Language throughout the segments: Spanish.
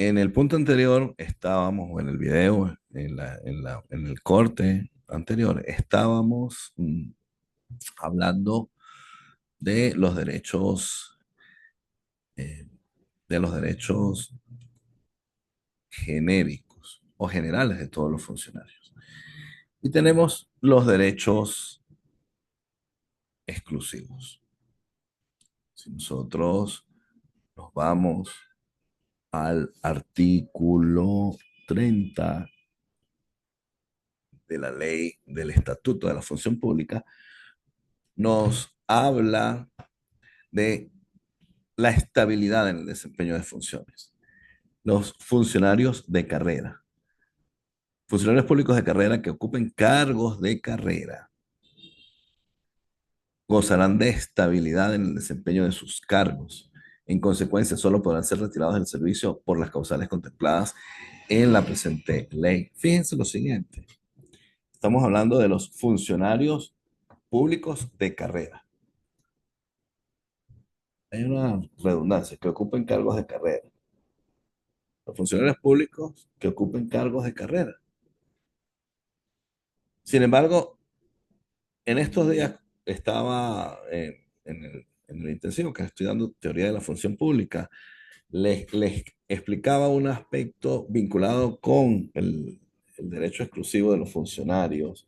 En el punto anterior estábamos, o en el video, en el corte anterior, estábamos hablando de los derechos, eh, de los derechos genéricos o generales de todos los funcionarios. Y tenemos los derechos exclusivos. Si nosotros nos vamos al artículo 30 de la ley del Estatuto de la Función Pública, nos habla de la estabilidad en el desempeño de funciones. Los funcionarios de carrera, funcionarios públicos de carrera que ocupen cargos de carrera, gozarán de estabilidad en el desempeño de sus cargos. En consecuencia, solo podrán ser retirados del servicio por las causales contempladas en la presente ley. Fíjense lo siguiente, estamos hablando de los funcionarios públicos de carrera. Hay una redundancia, que ocupen cargos de carrera. Los funcionarios públicos que ocupen cargos de carrera. Sin embargo, en estos días estaba en el intensivo que estoy dando teoría de la función pública, les explicaba un aspecto vinculado con el derecho exclusivo de los funcionarios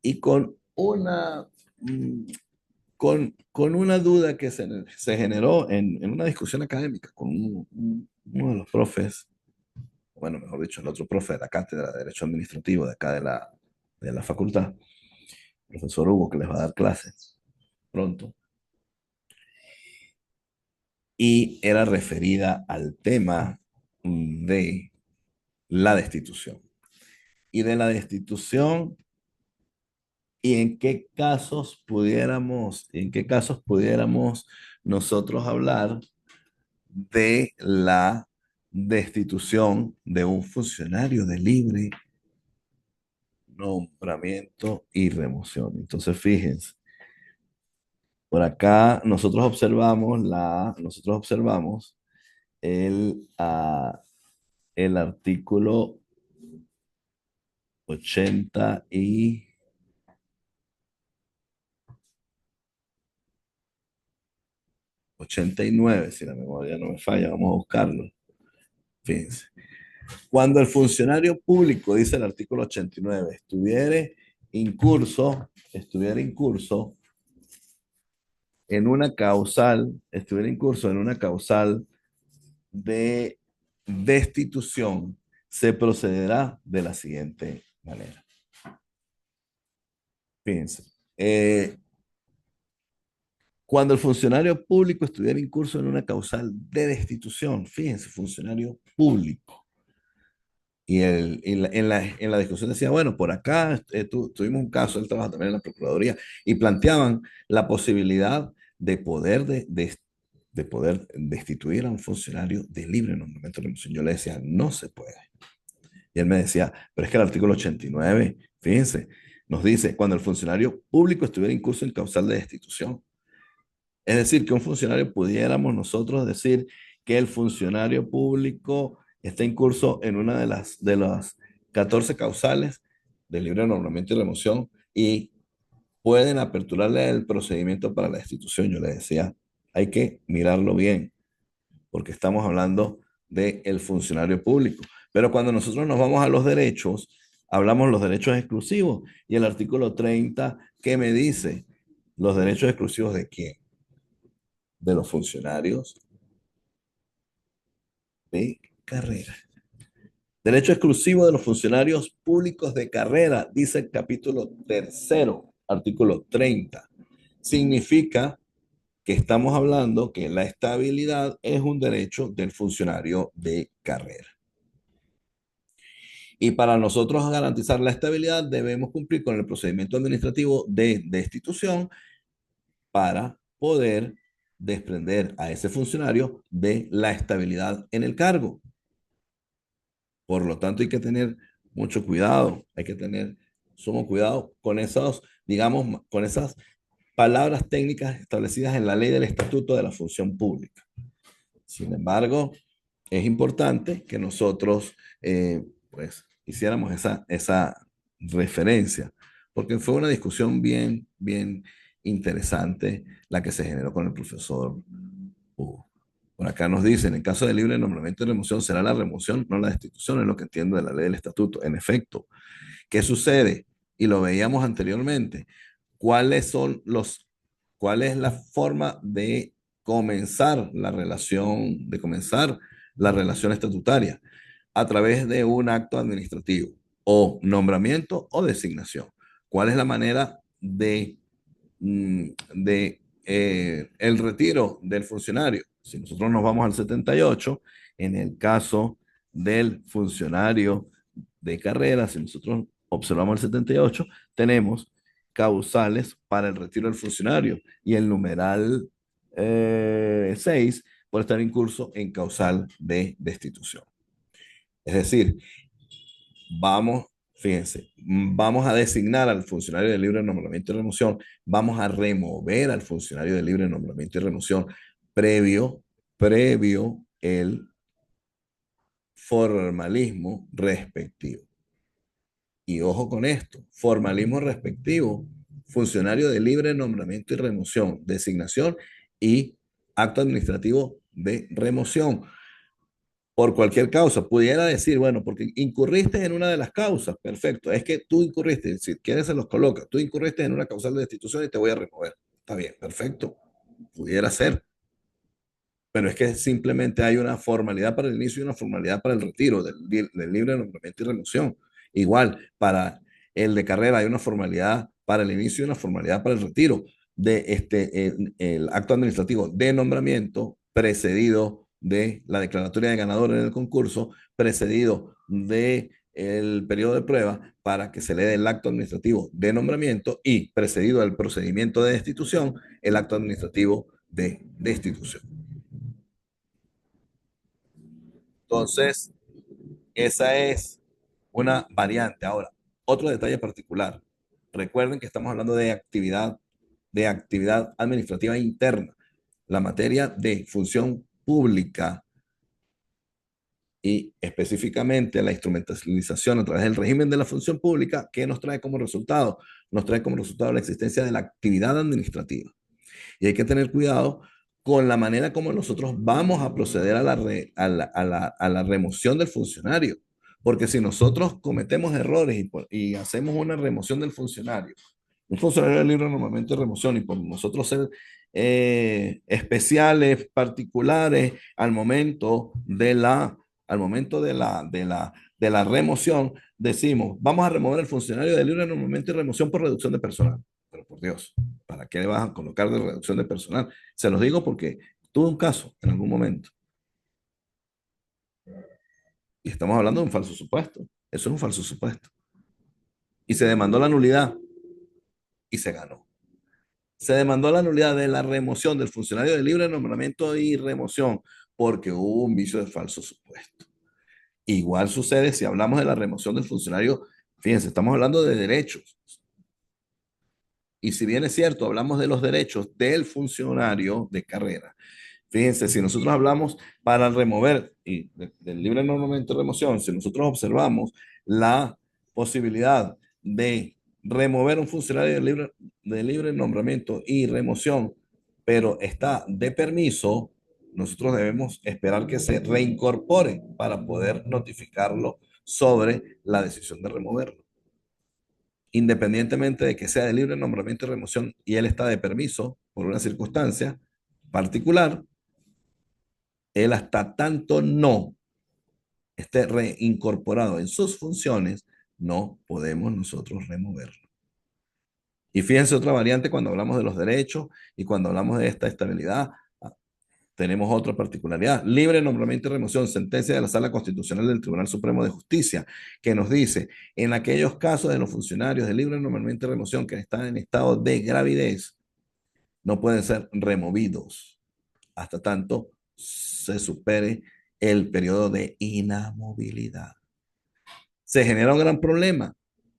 y con una duda que se generó en una discusión académica con uno de los profes, bueno, mejor dicho, el otro profe de la cátedra de Derecho Administrativo de acá de la facultad, profesor Hugo, que les va a dar clases pronto, y era referida al tema de la destitución. Y de la destitución y en qué casos pudiéramos nosotros hablar de la destitución de un funcionario de libre nombramiento y remoción. Entonces, fíjense, por acá nosotros observamos el, el artículo 80 y 89, si la memoria no me falla, vamos a buscarlo. Fíjense. Cuando el funcionario público, dice el artículo 89, estuviera incurso estuviera incurso en una causal de destitución, se procederá de la siguiente manera. Fíjense, cuando el funcionario público estuviera incurso en una causal de destitución, fíjense, funcionario público. En la discusión decía, bueno, por acá tuvimos un caso, él trabaja también en la Procuraduría, y planteaban la posibilidad de poder destituir a un funcionario de libre nombramiento de remoción. Yo le decía, no se puede. Y él me decía, pero es que el artículo 89, fíjense, nos dice, cuando el funcionario público estuviera incurso en causal de destitución. Es decir, que un funcionario pudiéramos nosotros decir que el funcionario público está incurso en una de las 14 causales de libre nombramiento y remoción y pueden aperturarle el procedimiento para la destitución. Yo le decía, hay que mirarlo bien, porque estamos hablando del funcionario público. Pero cuando nosotros nos vamos a los derechos, hablamos los derechos exclusivos y el artículo 30, ¿qué me dice? ¿Los derechos exclusivos de quién? De los funcionarios de carrera. Derecho exclusivo de los funcionarios públicos de carrera, dice el capítulo tercero, artículo 30. Significa que estamos hablando que la estabilidad es un derecho del funcionario de carrera. Y para nosotros garantizar la estabilidad debemos cumplir con el procedimiento administrativo de destitución para poder desprender a ese funcionario de la estabilidad en el cargo. Por lo tanto, hay que tener mucho cuidado, hay que tener sumo cuidado con esos, digamos, con esas palabras técnicas establecidas en la ley del Estatuto de la Función Pública. Sin embargo, es importante que nosotros pues hiciéramos esa referencia, porque fue una discusión bien interesante la que se generó con el profesor Hugo. Por acá nos dicen, en el caso de libre nombramiento y remoción, será la remoción, no la destitución, es lo que entiendo de la ley del estatuto. En efecto, ¿qué sucede? Y lo veíamos anteriormente. ¿Cuáles son cuál es la forma de comenzar la relación estatutaria? A través de un acto administrativo o nombramiento o designación. ¿Cuál es la manera de el retiro del funcionario? Si nosotros nos vamos al 78, en el caso del funcionario de carrera, si nosotros observamos el 78, tenemos causales para el retiro del funcionario y el numeral 6 por estar incurso en causal de destitución. Es decir, vamos, fíjense, vamos a designar al funcionario de libre nombramiento y remoción, vamos a remover al funcionario de libre nombramiento y remoción previo el formalismo respectivo. Y ojo con esto, formalismo respectivo, funcionario de libre nombramiento y remoción, designación y acto administrativo de remoción por cualquier causa. Pudiera decir, bueno, porque incurriste en una de las causas, perfecto, es que tú incurriste, si quieres se los coloca, tú incurriste en una causal de destitución y te voy a remover. Está bien, perfecto, pudiera ser, pero es que simplemente hay una formalidad para el inicio y una formalidad para el retiro del libre nombramiento y remoción. Igual, para el de carrera hay una formalidad para el inicio y una formalidad para el retiro de el acto administrativo de nombramiento precedido de la declaratoria de ganador en el concurso, precedido de el periodo de prueba para que se le dé el acto administrativo de nombramiento y precedido del procedimiento de destitución, el acto administrativo de destitución. Entonces, esa es una variante. Ahora, otro detalle particular. Recuerden que estamos hablando de actividad administrativa interna. La materia de función pública y específicamente la instrumentalización a través del régimen de la función pública, ¿qué nos trae como resultado? Nos trae como resultado la existencia de la actividad administrativa. Y hay que tener cuidado con la manera como nosotros vamos a proceder a la remoción del funcionario. Porque si nosotros cometemos errores y hacemos una remoción del funcionario, un funcionario de libre normalmente de remoción, y por nosotros ser especiales, particulares, al momento de la remoción, decimos, vamos a remover el funcionario de libre normalmente de remoción por reducción de personal. Pero por Dios, ¿para qué le vas a colocar de reducción de personal? Se los digo porque tuve un caso en algún momento y estamos hablando de un falso supuesto. Eso es un falso supuesto. Y se demandó la nulidad y se ganó. Se demandó la nulidad de la remoción del funcionario de libre nombramiento y remoción porque hubo un vicio de falso supuesto. Igual sucede si hablamos de la remoción del funcionario. Fíjense, estamos hablando de derechos. Y si bien es cierto, hablamos de los derechos del funcionario de carrera. Fíjense, si nosotros hablamos para remover y del libre nombramiento de remoción, si nosotros observamos la posibilidad de remover un funcionario de libre nombramiento y remoción, pero está de permiso, nosotros debemos esperar que se reincorpore para poder notificarlo sobre la decisión de removerlo. Independientemente de que sea de libre nombramiento y remoción y él está de permiso por una circunstancia particular, él hasta tanto no esté reincorporado en sus funciones, no podemos nosotros removerlo. Y fíjense otra variante cuando hablamos de los derechos y cuando hablamos de esta estabilidad, tenemos otra particularidad. Libre nombramiento y remoción, sentencia de la Sala Constitucional del Tribunal Supremo de Justicia, que nos dice, en aquellos casos de los funcionarios de libre nombramiento y remoción que están en estado de gravidez, no pueden ser removidos hasta tanto se supere el periodo de inamovilidad. Se genera un gran problema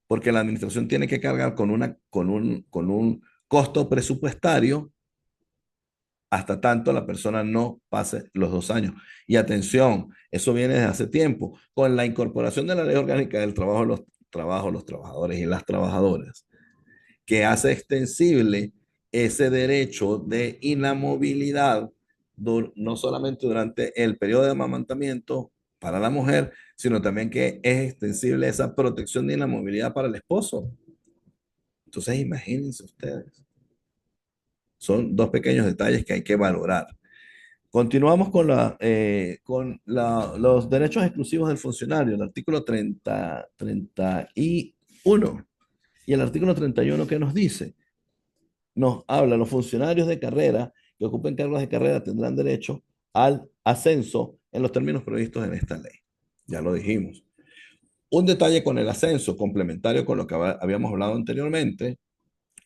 porque la administración tiene que cargar con un costo presupuestario hasta tanto la persona no pase los 2 años. Y atención, eso viene desde hace tiempo, con la incorporación de la Ley Orgánica del Trabajo, los trabajadores y las trabajadoras, que hace extensible ese derecho de inamovilidad, no solamente durante el periodo de amamantamiento para la mujer, sino también que es extensible esa protección de inamovilidad para el esposo. Entonces, imagínense ustedes. Son dos pequeños detalles que hay que valorar. Continuamos con los derechos exclusivos del funcionario, el artículo 31. Y el artículo 31 que nos dice, nos habla, los funcionarios de carrera que ocupen cargos de carrera tendrán derecho al ascenso en los términos previstos en esta ley. Ya lo dijimos. Un detalle con el ascenso, complementario con lo que habíamos hablado anteriormente,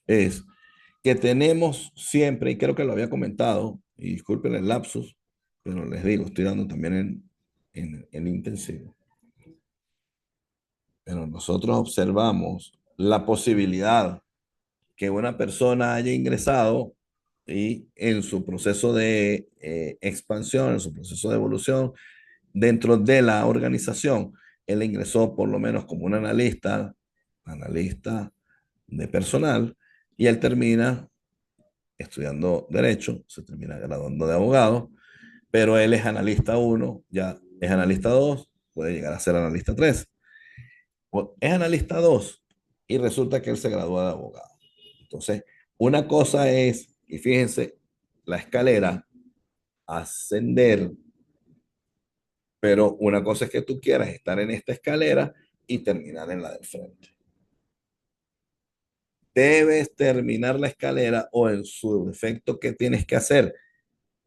es que tenemos siempre, y creo que lo había comentado, y disculpen el lapsus, pero les digo, estoy dando también en intensivo. Pero nosotros observamos la posibilidad que una persona haya ingresado y en su proceso de expansión, en su proceso de evolución dentro de la organización, él ingresó por lo menos como un analista de personal, y él termina estudiando derecho, se termina graduando de abogado, pero él es analista uno, ya es analista 2, puede llegar a ser analista 3, o es analista 2 y resulta que él se gradúa de abogado. Entonces, una cosa es, y fíjense, la escalera, ascender, pero una cosa es que tú quieras estar en esta escalera y terminar en la del frente. Debes terminar la escalera o en su defecto, ¿qué tienes que hacer?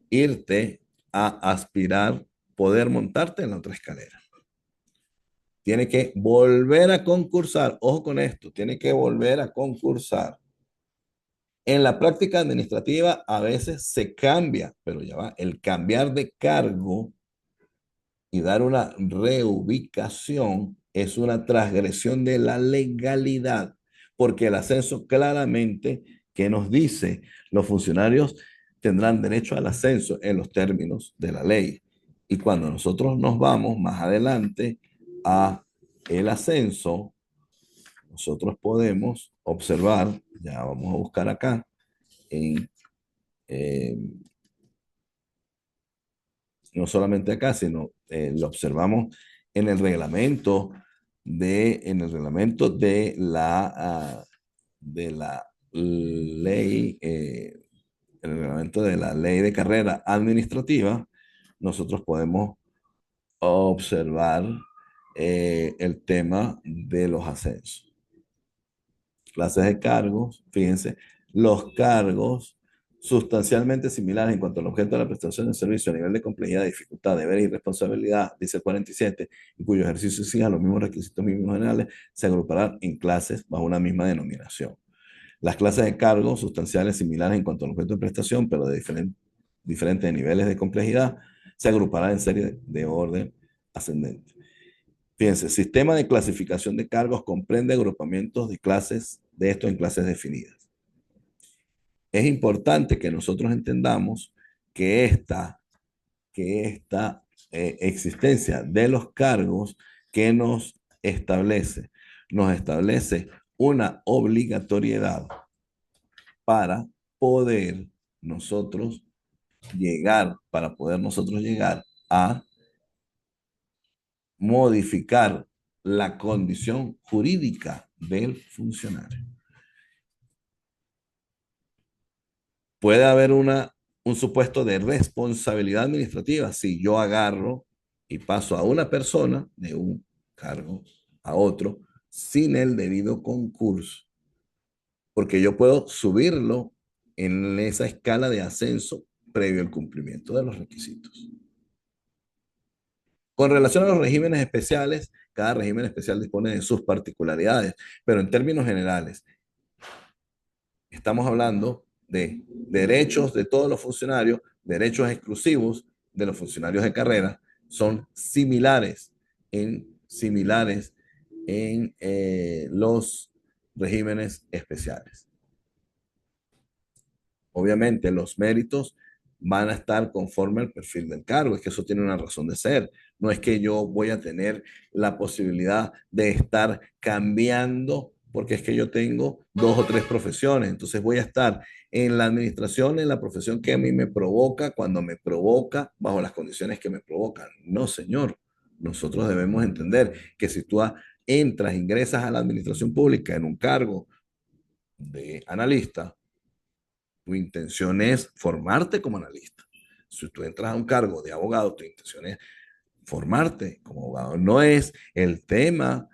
Irte a aspirar, poder montarte en la otra escalera. Tiene que volver a concursar, ojo con esto, tiene que volver a concursar. En la práctica administrativa a veces se cambia, pero ya va, el cambiar de cargo y dar una reubicación es una transgresión de la legalidad, porque el ascenso claramente que nos dice los funcionarios tendrán derecho al ascenso en los términos de la ley. Y cuando nosotros nos vamos más adelante a el ascenso, nosotros podemos observar, ya vamos a buscar acá, en, eh, no solamente acá, sino lo observamos en el reglamento de la ley, el reglamento de la ley de carrera administrativa. Nosotros podemos observar el tema de los ascensos. Clases de cargos, fíjense, los cargos sustancialmente similares en cuanto al objeto de la prestación de servicio, a nivel de complejidad, dificultad, deber y responsabilidad, dice el 47, y cuyo ejercicio exija los mismos requisitos mínimos generales, se agruparán en clases bajo una misma denominación. Las clases de cargos sustanciales similares en cuanto al objeto de prestación, pero de diferentes niveles de complejidad, se agruparán en serie de orden ascendente. Fíjense, sistema de clasificación de cargos comprende agrupamientos de clases de estos en clases definidas. Es importante que nosotros entendamos que esta existencia de los cargos que nos establece una obligatoriedad para poder nosotros para poder nosotros llegar a modificar la condición jurídica del funcionario. Puede haber un supuesto de responsabilidad administrativa si yo agarro y paso a una persona de un cargo a otro sin el debido concurso, porque yo puedo subirlo en esa escala de ascenso previo al cumplimiento de los requisitos. Con relación a los regímenes especiales, cada régimen especial dispone de sus particularidades, pero en términos generales, estamos hablando de derechos de todos los funcionarios, derechos exclusivos de los funcionarios de carrera, son similares en los regímenes especiales. Obviamente, los méritos van a estar conforme al perfil del cargo. Es que eso tiene una razón de ser. No es que yo voy a tener la posibilidad de estar cambiando porque es que yo tengo dos o tres profesiones. Entonces voy a estar en la administración, en la profesión que a mí me provoca, cuando me provoca, bajo las condiciones que me provocan. No, señor. Nosotros debemos entender que si tú entras, ingresas a la administración pública en un cargo de analista, tu intención es formarte como analista. Si tú entras a un cargo de abogado, tu intención es formarte como abogado. No es el tema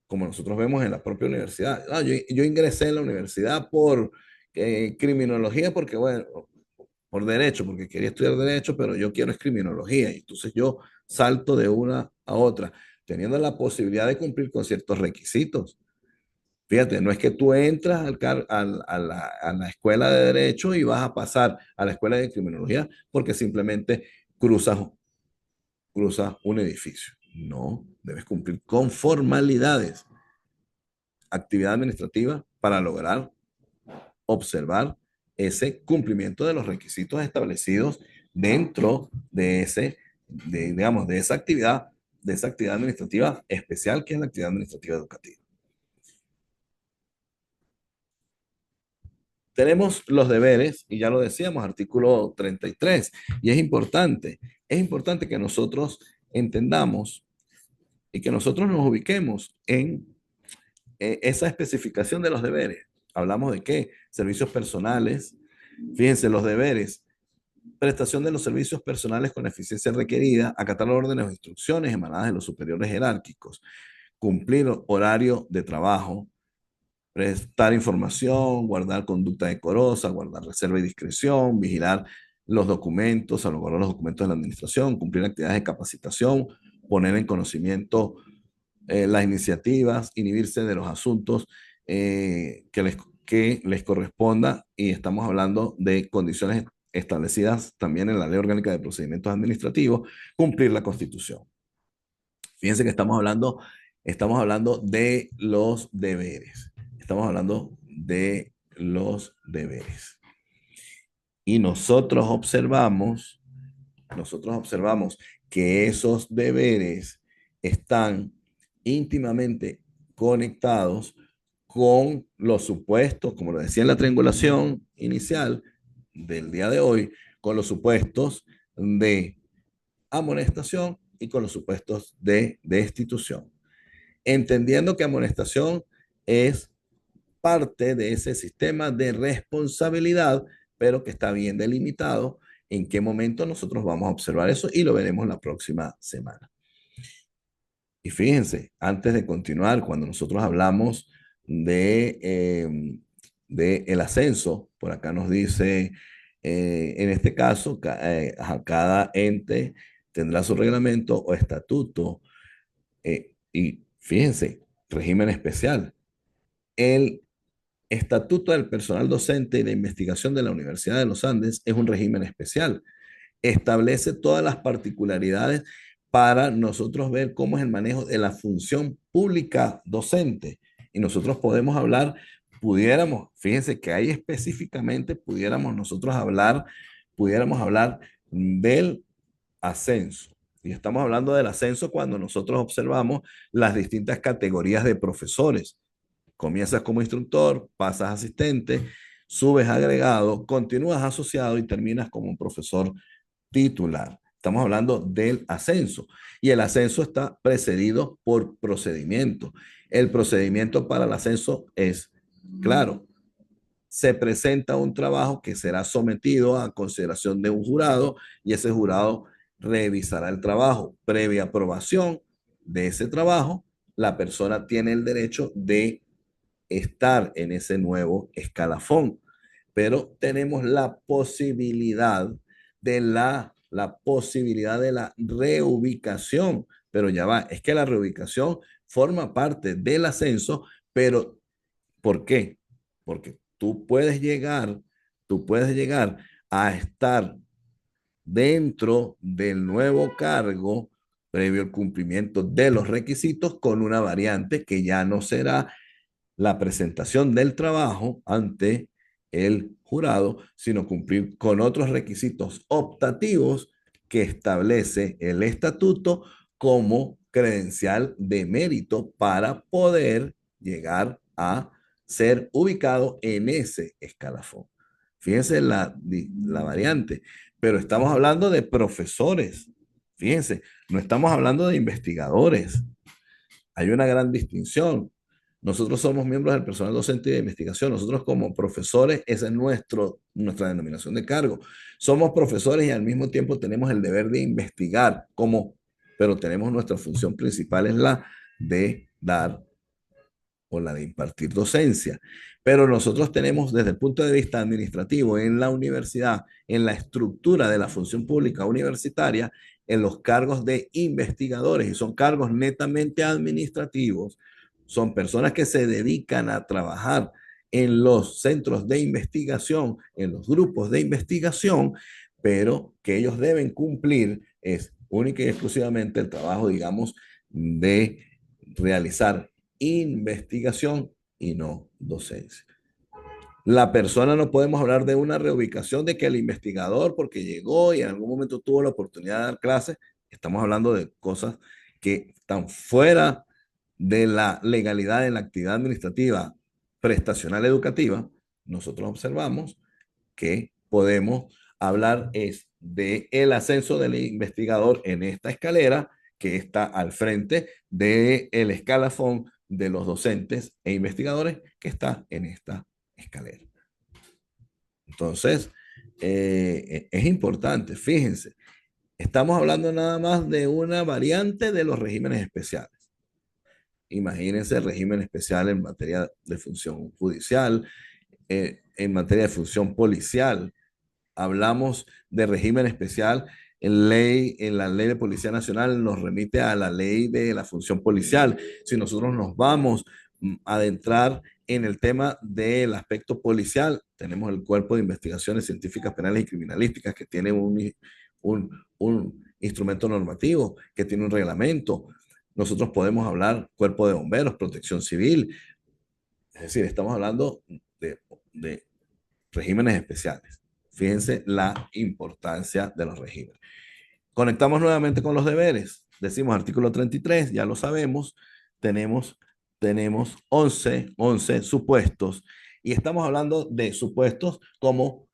como nosotros vemos en la propia universidad. Yo ingresé en la universidad por criminología porque, bueno, por derecho, porque quería estudiar derecho, pero yo quiero es criminología. Y entonces yo salto de una a otra, teniendo la posibilidad de cumplir con ciertos requisitos. Fíjate, no es que tú entras a la escuela de derecho y vas a pasar a la escuela de criminología porque simplemente cruzas, cruzas un edificio. No, debes cumplir con formalidades, actividad administrativa para lograr observar ese cumplimiento de los requisitos establecidos dentro de digamos, de esa actividad administrativa especial que es la actividad administrativa educativa. Tenemos los deberes, y ya lo decíamos, artículo 33, y es importante que nosotros entendamos y que nosotros nos ubiquemos en esa especificación de los deberes. Hablamos de qué? Servicios personales. Fíjense, los deberes: prestación de los servicios personales con eficiencia requerida, acatar órdenes o instrucciones emanadas de los superiores jerárquicos, cumplir horario de trabajo, prestar información, guardar conducta decorosa, guardar reserva y discreción, vigilar los documentos, salvaguardar los documentos de la administración, cumplir actividades de capacitación, poner en conocimiento las iniciativas, inhibirse de los asuntos que les corresponda, y estamos hablando de condiciones establecidas también en la Ley Orgánica de Procedimientos Administrativos, cumplir la Constitución. Fíjense que estamos hablando de los deberes. Estamos hablando de los deberes. Y nosotros observamos que esos deberes están íntimamente conectados con los supuestos, como lo decía en la triangulación inicial del día de hoy, con los supuestos de amonestación y con los supuestos de destitución. Entendiendo que amonestación es parte de ese sistema de responsabilidad, pero que está bien delimitado en qué momento nosotros vamos a observar eso, y lo veremos la próxima semana. Y fíjense, antes de continuar, cuando nosotros hablamos de el ascenso, por acá nos dice, en este caso, cada ente tendrá su reglamento o estatuto. Y fíjense, régimen especial. El Estatuto del Personal Docente y de Investigación de la Universidad de los Andes es un régimen especial. Establece todas las particularidades para nosotros ver cómo es el manejo de la función pública docente. Y nosotros podemos hablar, fíjense que ahí específicamente pudiéramos hablar del ascenso. Y estamos hablando del ascenso cuando nosotros observamos las distintas categorías de profesores. Comienzas como instructor, pasas a asistente, subes a agregado, continúas asociado y terminas como un profesor titular. Estamos hablando del ascenso, y el ascenso está precedido por procedimiento. El procedimiento para el ascenso es, claro, se presenta un trabajo que será sometido a consideración de un jurado, y ese jurado revisará el trabajo. Previa aprobación de ese trabajo, la persona tiene el derecho de estar en ese nuevo escalafón, pero tenemos la posibilidad de la reubicación, pero ya va, es que la reubicación forma parte del ascenso, pero ¿por qué? Porque tú puedes llegar a estar dentro del nuevo cargo previo al cumplimiento de los requisitos, con una variante que ya no será la presentación del trabajo ante el jurado, sino cumplir con otros requisitos optativos que establece el estatuto como credencial de mérito para poder llegar a ser ubicado en ese escalafón. Fíjense la variante, pero estamos hablando de profesores. Fíjense, no estamos hablando de investigadores. Hay una gran distinción. Nosotros somos miembros del personal docente y de investigación. Nosotros como profesores, esa es nuestra denominación de cargo. Somos profesores y al mismo tiempo tenemos el deber de investigar, pero tenemos nuestra función principal es la de dar o la de impartir docencia. Pero nosotros tenemos desde el punto de vista administrativo en la universidad, en la estructura de la función pública universitaria, en los cargos de investigadores, y son cargos netamente administrativos, son personas que se dedican a trabajar en los centros de investigación, en los grupos de investigación, pero que ellos deben cumplir es única y exclusivamente el trabajo, digamos, de realizar investigación y no docencia. La persona no podemos hablar de una reubicación de que el investigador, porque llegó y en algún momento tuvo la oportunidad de dar clases, estamos hablando de cosas que están fuera de la legalidad de la actividad administrativa prestacional educativa. Nosotros observamos que podemos hablar es de el ascenso del investigador en esta escalera que está al frente del escalafón de los docentes e investigadores que está en esta escalera. Entonces, es importante, fíjense, estamos hablando nada más de una variante de los regímenes especiales. Imagínense el régimen especial en materia de función judicial, en materia de función policial. Hablamos de régimen especial en la ley de Policía Nacional nos remite a la ley de la función policial. Si nosotros nos vamos a adentrar en el tema del aspecto policial, tenemos el Cuerpo de Investigaciones Científicas Penales y Criminalísticas que tiene un instrumento normativo, que tiene un reglamento. Nosotros podemos hablar Cuerpo de Bomberos, Protección Civil, es decir, estamos hablando de regímenes especiales. Fíjense la importancia de los regímenes. Conectamos nuevamente con los deberes. Decimos artículo 33, ya lo sabemos. Tenemos, tenemos 11 supuestos. Y estamos hablando de supuestos como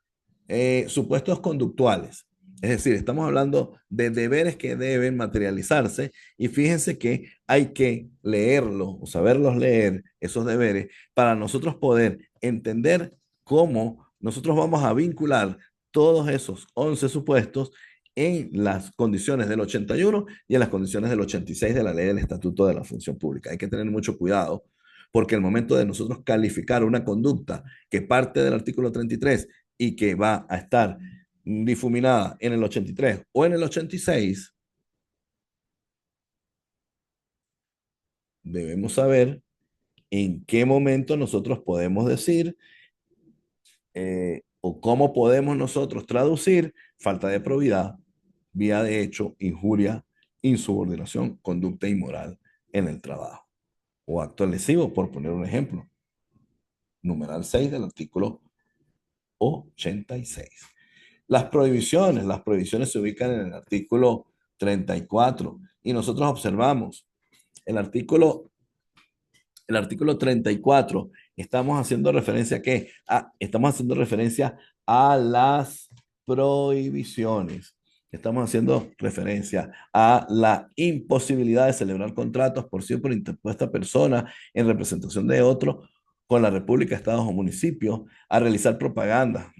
supuestos conductuales. Es decir, estamos hablando de deberes que deben materializarse y fíjense que hay que leerlos o saberlos leer, esos deberes, para nosotros poder entender cómo nosotros vamos a vincular todos esos 11 supuestos en las condiciones del 81 y en las condiciones del 86 de la ley del Estatuto de la Función Pública. Hay que tener mucho cuidado porque el momento de nosotros calificar una conducta que parte del artículo 33 y que va a estar difuminada en el 83 o en el 86, debemos saber en qué momento nosotros podemos decir o cómo podemos nosotros traducir falta de probidad, vía de hecho, injuria, insubordinación, conducta inmoral en el trabajo o acto lesivo, por poner un ejemplo. Numeral 6 del artículo 86. Las prohibiciones se ubican en el artículo 34 y nosotros observamos el artículo, el artículo 34, estamos haciendo referencia a qué? Estamos haciendo referencia a las prohibiciones. Estamos haciendo referencia a la imposibilidad de celebrar contratos por sí o por interpuesta persona en representación de otro con la República, estados o municipios, a realizar propaganda,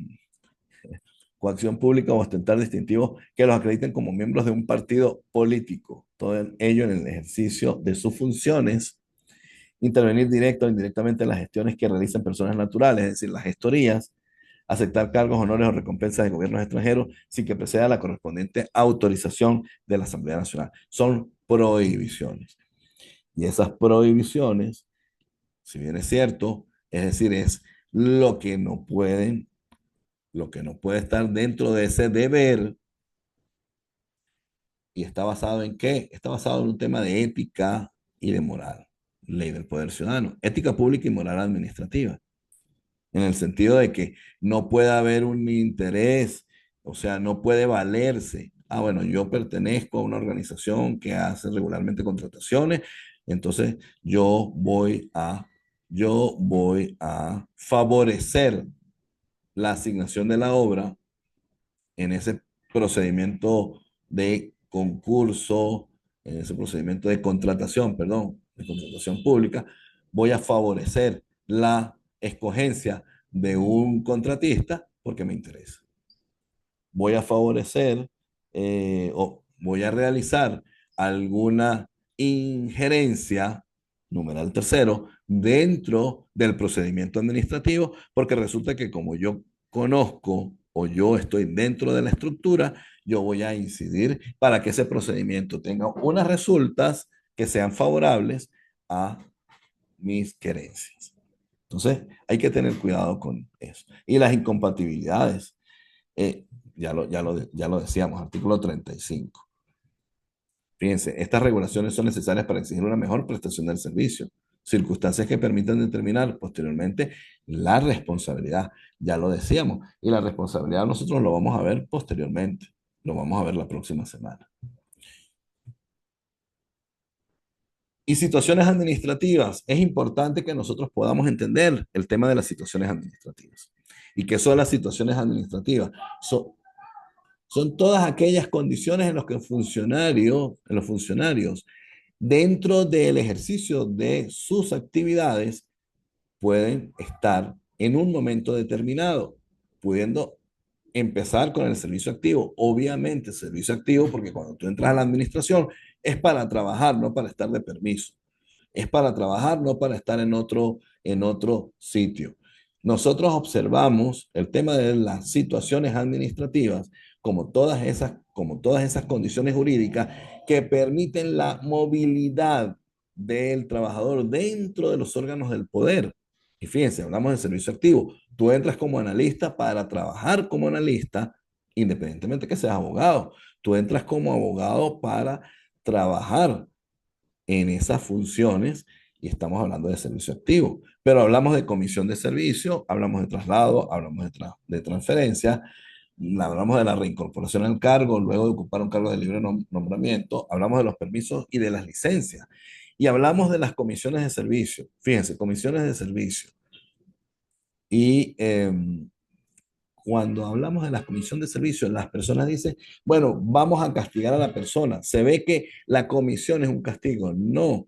coacción pública o ostentar distintivos que los acrediten como miembros de un partido político. Todo ello en el ejercicio de sus funciones. Intervenir directo o indirectamente en las gestiones que realizan personas naturales, es decir, las gestorías, aceptar cargos, honores o recompensas de gobiernos extranjeros sin que preceda la correspondiente autorización de la Asamblea Nacional. Son prohibiciones. Y esas prohibiciones, si bien es cierto, es decir, es lo que no pueden, lo que no puede estar dentro de ese deber. ¿Y está basado en qué? Está basado en un tema de ética y de moral. Ley del poder ciudadano, ética pública y moral administrativa. en el sentido de que no puede haber un interés, o sea, no puede valerse. Ah, bueno, yo pertenezco a una organización que hace regularmente contrataciones, entonces yo voy a favorecer la asignación de la obra en ese procedimiento de concurso, en ese procedimiento de contratación, perdón, de contratación pública, voy a favorecer la escogencia de un contratista porque me interesa. Voy a favorecer o voy a realizar alguna injerencia, numeral tercero, dentro del procedimiento administrativo, porque resulta que como yo conozco o yo estoy dentro de la estructura, yo voy a incidir para que ese procedimiento tenga unas resultas que sean favorables a mis querencias. Entonces, hay que tener cuidado con eso. Y las incompatibilidades, eh, ya lo decíamos, artículo 35. Fíjense, estas regulaciones son necesarias para exigir una mejor prestación del servicio, circunstancias que permitan determinar posteriormente la responsabilidad. Ya lo decíamos, y la responsabilidad nosotros lo vamos a ver posteriormente, lo vamos a ver la próxima semana. Y situaciones administrativas. Es importante que nosotros podamos entender el tema de las situaciones administrativas. ¿Y qué son las situaciones administrativas? Son todas aquellas condiciones en las que los funcionarios, dentro del ejercicio de sus actividades, pueden estar en un momento determinado, pudiendo empezar con el servicio activo. Obviamente, servicio activo, porque cuando tú entras a la administración es para trabajar, no para estar de permiso. Es para trabajar, no para estar en otro sitio. Nosotros observamos el tema de las situaciones administrativas como todas esas condiciones jurídicas que permiten la movilidad del trabajador dentro de los órganos del poder. Y fíjense, hablamos de servicio activo. Tú entras como analista para trabajar como analista, independientemente que seas abogado. Tú entras como abogado para trabajar en esas funciones y estamos hablando de servicio activo. Pero hablamos de comisión de servicio, hablamos de traslado, hablamos de transferencia, hablamos de la reincorporación al cargo, luego de ocupar un cargo de libre nombramiento, hablamos de los permisos y de las licencias. Y hablamos de las comisiones de servicio. Fíjense, comisiones de servicio. Y cuando hablamos de la comisión de servicio, las personas dicen, bueno, vamos a castigar a la persona. Se ve que la comisión es un castigo. No,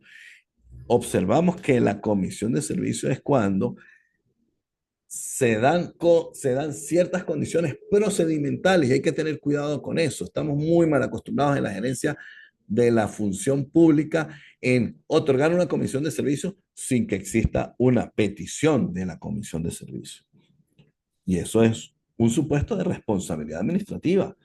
observamos que la comisión de servicio es cuando se dan ciertas condiciones procedimentales y hay que tener cuidado con eso. Estamos muy mal acostumbrados en la gerencia de la función pública en otorgar una comisión de servicio sin que exista una petición de la comisión de servicio. Y eso es un supuesto de responsabilidad administrativa.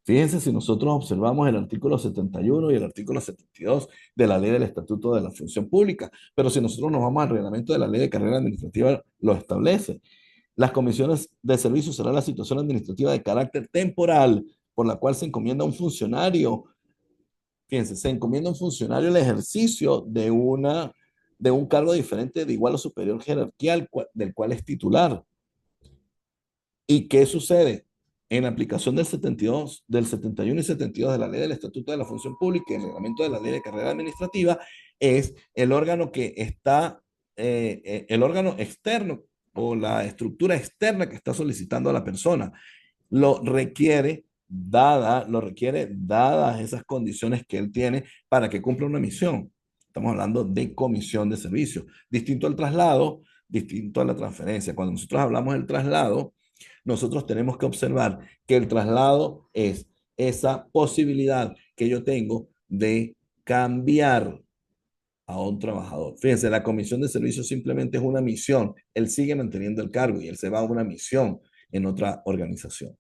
Fíjense si nosotros observamos el artículo 71 y el artículo 72 de la ley del Estatuto de la Función Pública, pero si nosotros nos vamos al reglamento de la ley de carrera administrativa, lo establece. Las comisiones de servicio será la situación administrativa de carácter temporal por la cual se encomienda a un funcionario, fíjense, se encomienda a un funcionario el ejercicio de un cargo diferente de igual o superior jerarquía del cual es titular. ¿Y qué sucede? En aplicación del 72, del 71 y 72 de la Ley del Estatuto de la Función Pública y el reglamento de la Ley de Carrera Administrativa, es el órgano que está, el órgano externo o la estructura externa que está solicitando a la persona. Lo requiere dadas esas condiciones que él tiene para que cumpla una misión. Estamos hablando de comisión de servicio. Distinto al traslado, distinto a la transferencia. Cuando nosotros hablamos del traslado, nosotros tenemos que observar que el traslado es esa posibilidad que yo tengo de cambiar a un trabajador. Fíjense, la comisión de servicio simplemente es una misión. Él sigue manteniendo el cargo y él se va a una misión en otra organización.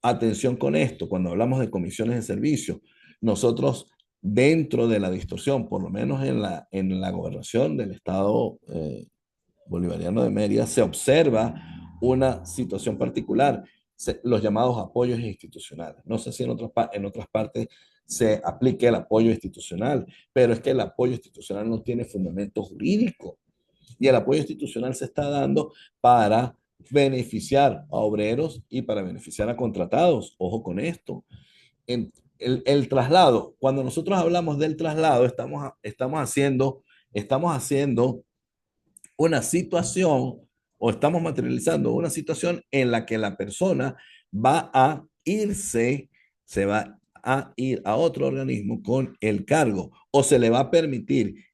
Atención con esto, cuando hablamos de comisiones de servicio, nosotros dentro de la distorsión, por lo menos en la gobernación del Estado bolivariano de Mérida, se observa una situación particular, los llamados apoyos institucionales. No sé si en otras partes se aplique el apoyo institucional, pero es que el apoyo institucional no tiene fundamento jurídico. Y el apoyo institucional se está dando para beneficiar a obreros y para beneficiar a contratados. Ojo con esto. El traslado, cuando nosotros hablamos del traslado, estamos haciendo una situación o estamos materializando una situación en la que la persona va a irse, se va a ir a otro organismo con el cargo o se le va a permitir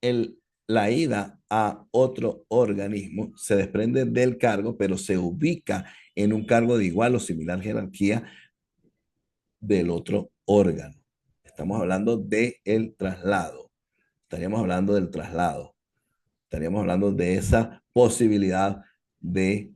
el, la ida a otro organismo, se desprende del cargo, pero se ubica en un cargo de igual o similar jerarquía del otro órgano. Estamos hablando del traslado. Estaríamos hablando del traslado. Estaríamos hablando de esa posibilidad de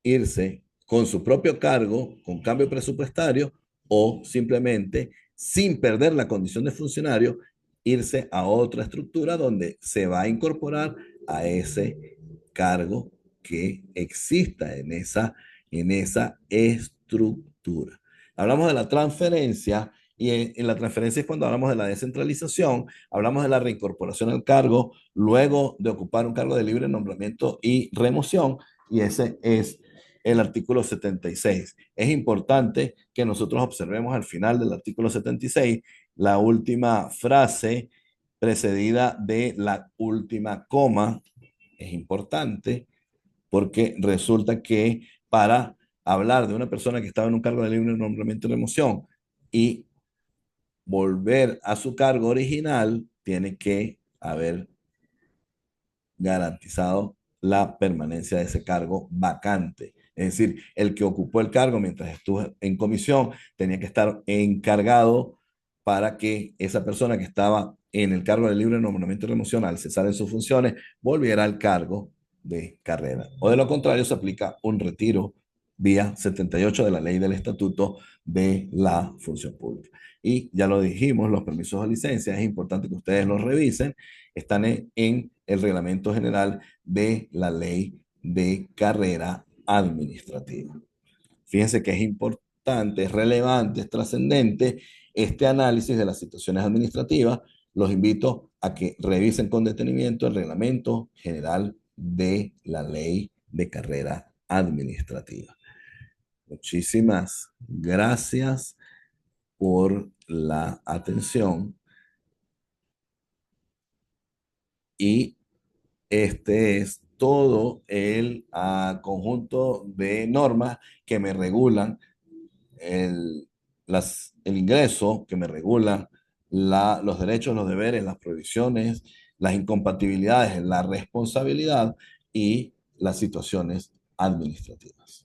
irse con su propio cargo, con cambio presupuestario o simplemente sin perder la condición de funcionario, irse a otra estructura donde se va a incorporar a ese cargo que exista en esa estructura. Hablamos de la transferencia y en la transferencia es cuando hablamos de la descentralización, hablamos de la reincorporación al cargo luego de ocupar un cargo de libre nombramiento y remoción, y ese es el artículo 76. Es importante que nosotros observemos al final del artículo 76 la última frase precedida de la última coma. Es importante porque resulta que para hablar de una persona que estaba en un cargo de libre nombramiento y remoción y volver a su cargo original, tiene que haber garantizado la permanencia de ese cargo vacante. Es decir, el que ocupó el cargo mientras estuvo en comisión tenía que estar encargado para que esa persona que estaba en el cargo de libre nombramiento y remoción al cesar en sus funciones volviera al cargo de carrera. O de lo contrario se aplica un retiro vía 78 de la ley del estatuto de la función pública. Y ya lo dijimos, los permisos de licencia, es importante que ustedes los revisen, están en el reglamento general de la ley de carrera administrativa. Fíjense que es importante, es relevante, es trascendente este análisis de las situaciones administrativas. Los invito a que revisen con detenimiento el reglamento general de la ley de carrera administrativa. Muchísimas gracias por la atención y este es todo el conjunto de normas que me regulan el ingreso, que me regulan los derechos, los deberes, las prohibiciones, las incompatibilidades, la responsabilidad y las situaciones administrativas.